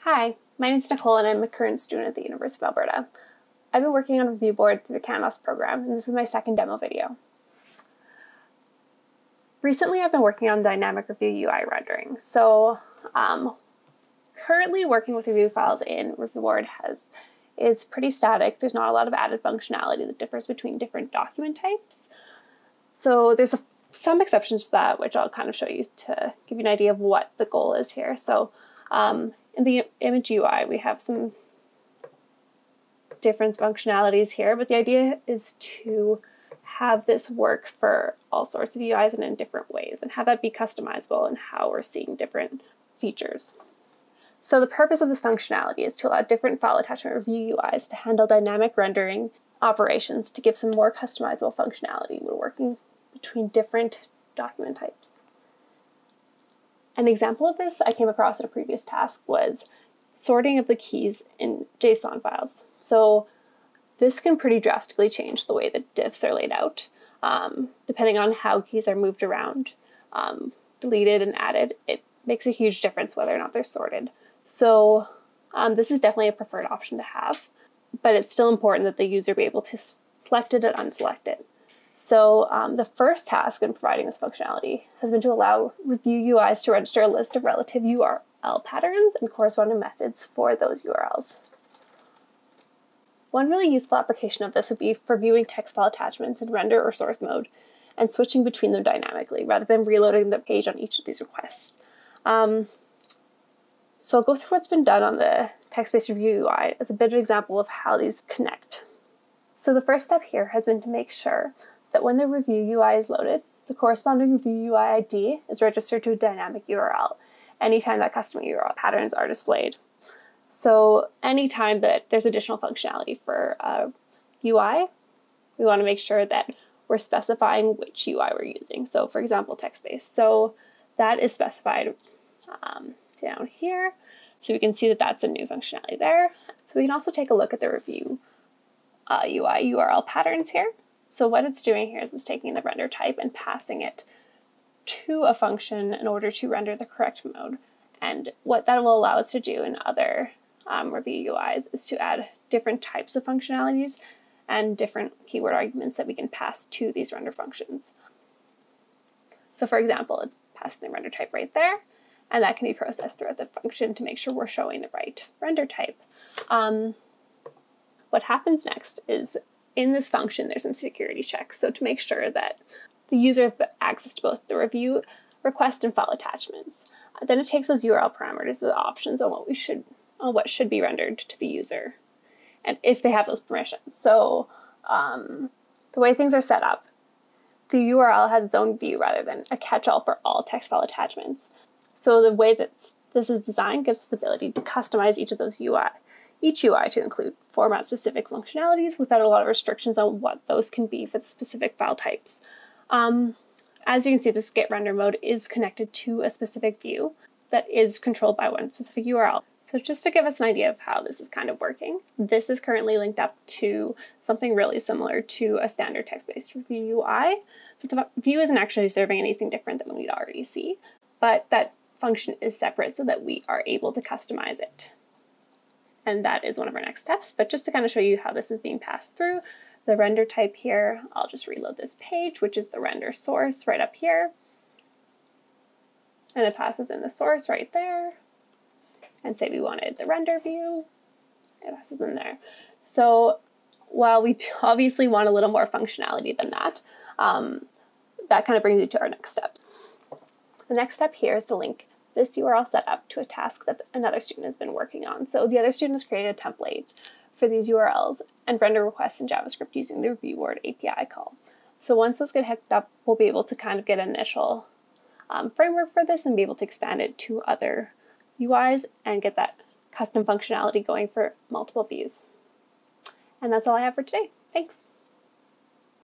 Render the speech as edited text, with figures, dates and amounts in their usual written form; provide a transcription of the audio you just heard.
Hi, my name is Nicole and I'm a current student at the University of Alberta. I've been working on a review board through the CANOSP program, and this is my second demo video. Recently I've been working on dynamic review UI rendering. So currently working with review files in review board is pretty static. There's not a lot of added functionality that differs between different document types. So there's some exceptions to that, which I'll kind of show you to give you an idea of what the goal is here. So in the image UI, we have some different functionalities here, but the idea is to have this work for all sorts of UIs and in different ways, and have that be customizable in how we're seeing different features. So the purpose of this functionality is to allow different file attachment review UIs to handle dynamic rendering operations to give some more customizable functionality when working between different document types. An example of this I came across in a previous task was sorting of the keys in JSON files. So this can pretty drastically change the way that diffs are laid out. Depending on how keys are moved around, deleted and added, it makes a huge difference whether or not they're sorted. So this is definitely a preferred option to have, but it's still important that the user be able to select it and unselect it. So the first task in providing this functionality has been to allow review UIs to register a list of relative URL patterns and corresponding methods for those URLs. One really useful application of this would be for viewing text file attachments in render or source mode and switching between them dynamically rather than reloading the page on each of these requests. So I'll go through what's been done on the text-based review UI as a bit of an example of how these connect. So the first step here has been to make sure that when the review UI is loaded, the corresponding review UI ID is registered to a dynamic URL anytime that custom URL patterns are displayed. So anytime that there's additional functionality for UI, we want to make sure that we're specifying which UI we're using. So for example, text-based. So that is specified down here. So we can see that that's a new functionality there. So we can also take a look at the review UI URL patterns here. So what it's doing here is it's taking the render type and passing it to a function in order to render the correct mode. And what that will allow us to do in other review UIs is to add different types of functionalities and different keyword arguments that we can pass to these render functions. So for example, it's passing the render type right there, and that can be processed throughout the function to make sure we're showing the right render type. What happens next is in this function, there's some security checks. So to make sure that the user has access to both the review request and file attachments. Then it takes those URL parameters as options on what should be rendered to the user, and if they have those permissions. So the way things are set up, the URL has its own view rather than a catch-all for all text file attachments. So the way that this is designed gives us the ability to customize each UI to include format-specific functionalities without a lot of restrictions on what those can be for the specific file types. As you can see, this get render mode is connected to a specific view that is controlled by one specific URL. So just to give us an idea of how this is kind of working, this is currently linked up to something really similar to a standard text-based review UI. So the view isn't actually serving anything different than we'd already see, but that function is separate so that we are able to customize it. And that is one of our next steps. But just to kind of show you how this is being passed through, the render type here, I'll just reload this page, which is the render source right up here. And it passes in the source right there. And say we wanted the render view, it passes in there. So while we obviously want a little more functionality than that, that kind of brings you to our next step. The next step here is to link this URL setup to a task that another student has been working on. So the other student has created a template for these URLs and render requests in JavaScript using the review board API call. So once those get hooked up, we'll be able to kind of get an initial framework for this and be able to expand it to other UIs and get that custom functionality going for multiple views. And that's all I have for today. Thanks.